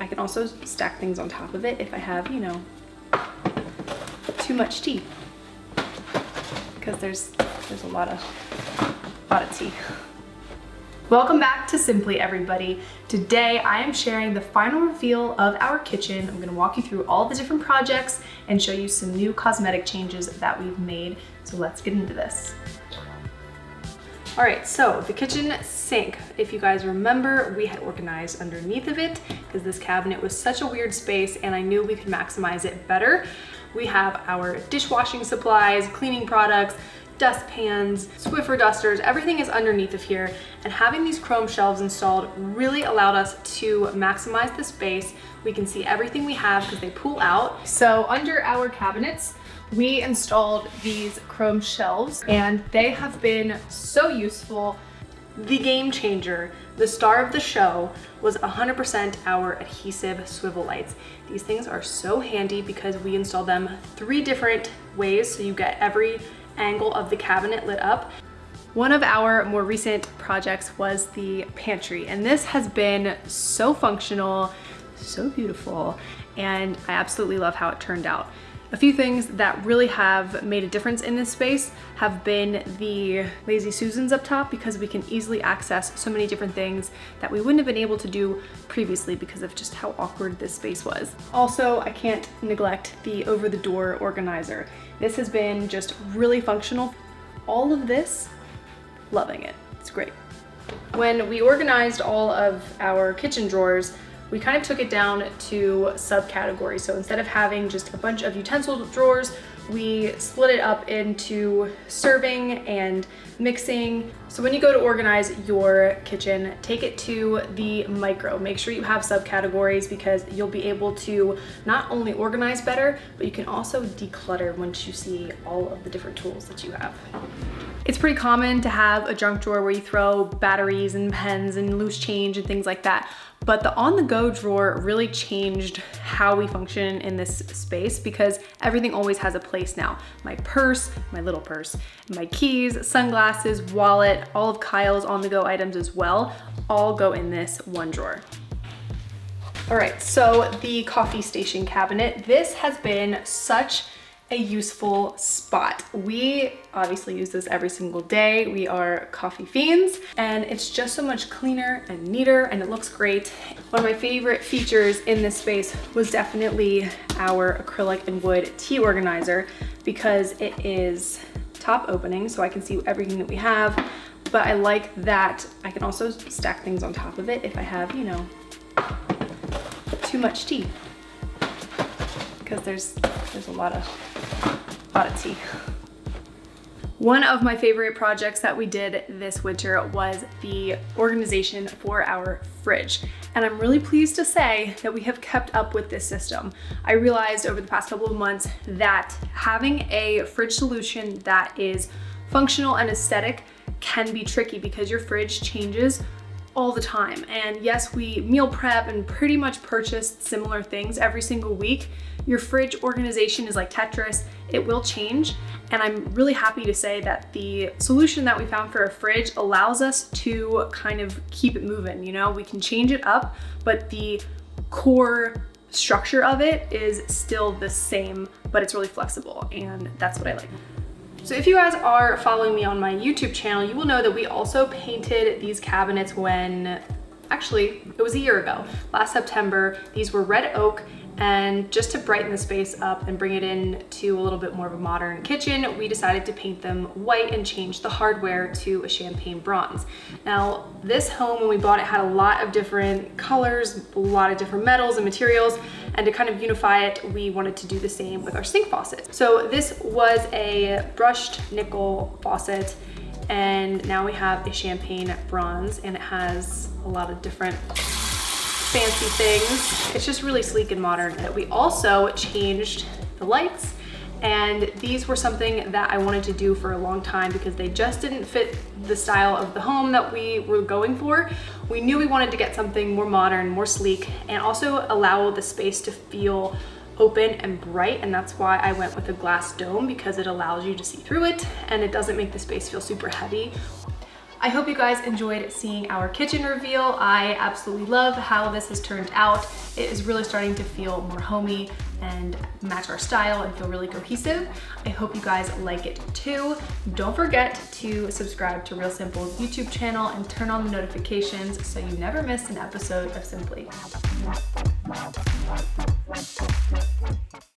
I can also stack things on top of it if I have, you know, too much tea, because there's a lot of tea. Welcome back to Simply, everybody. Today I am sharing the final reveal of our kitchen. I'm gonna walk you through all the different projects and show you some new cosmetic changes that we've made. So let's get into this. All right, so the kitchen sink, if you guys remember, we had organized underneath of it because this cabinet was such a weird space and I knew we could maximize it better. We have our dishwashing supplies, cleaning products, dustpans, Swiffer dusters, everything is underneath of here. And having these chrome shelves installed really allowed us to maximize the space. We can see everything we have because they pull out. So under our cabinets, we installed these chrome shelves and they have been so useful. The game changer, the star of the show, was 100% our adhesive swivel lights. These things are so handy because we installed them 3 different ways so you get every angle of the cabinet lit up. One of our more recent projects was the pantry, and this has been so functional, so beautiful, and I absolutely love how it turned out. A few things that really have made a difference in this space have been the Lazy Susans up top, because we can easily access so many different things that we wouldn't have been able to do previously because of just how awkward this space was. Also, I can't neglect the over-the-door organizer. This has been just really functional. All of this, loving it. It's great. When we organized all of our kitchen drawers, we kind of took it down to subcategories. So instead of having just a bunch of utensil drawers, we split it up into serving and mixing. So when you go to organize your kitchen, take it to the micro. Make sure you have subcategories because you'll be able to not only organize better, but you can also declutter once you see all of the different tools that you have. It's pretty common to have a junk drawer where you throw batteries and pens and loose change and things like that. But the on-the-go drawer really changed how we function in this space because everything always has a place now. My purse, my little purse, my keys, sunglasses, wallet, all of Kyle's on-the-go items as well, all go in this one drawer. All right, so the coffee station cabinet. This has been such a useful spot. We obviously use this every single day. We are coffee fiends and it's just so much cleaner and neater and it looks great. One of my favorite features in this space was definitely our acrylic and wood tea organizer because it is top opening so I can see everything that we have, but I like that I can also stack things on top of it if I have, you know, too much tea, because there's a lot of tea. One of my favorite projects that we did this winter was the organization for our fridge. And I'm really pleased to say that we have kept up with this system. I realized over the past couple of months that having a fridge solution that is functional and aesthetic can be tricky because your fridge changes all the time. And yes, we meal prep and pretty much purchase similar things every single week. Your fridge organization is like Tetris. It will change. And I'm really happy to say that the solution that we found for a fridge allows us to kind of keep it moving. You know, we can change it up, but the core structure of it is still the same, but it's really flexible. And that's what I like. So if you guys are following me on my YouTube channel, you will know that we also painted these cabinets when, actually, it was a year ago, last September. These were red oak, and just to brighten the space up and bring it in to a little bit more of a modern kitchen, we decided to paint them white and change the hardware to a champagne bronze. Now, this home, when we bought it, had a lot of different colors, a lot of different metals and materials, and to kind of unify it, we wanted to do the same with our sink faucet. So this was a brushed nickel faucet, and now we have a champagne bronze, and it has a lot of different fancy things. It's just really sleek and modern. We also changed the lights, and these were something that I wanted to do for a long time because they just didn't fit the style of the home that we were going for. We knew we wanted to get something more modern, more sleek, and also allow the space to feel open and bright, and that's why I went with a glass dome, because it allows you to see through it and it doesn't make the space feel super heavy. I hope you guys enjoyed seeing our kitchen reveal. I absolutely love how this has turned out. It is really starting to feel more homey and match our style and feel really cohesive. I hope you guys like it too. Don't forget to subscribe to Real Simple's YouTube channel and turn on the notifications so you never miss an episode of Simply.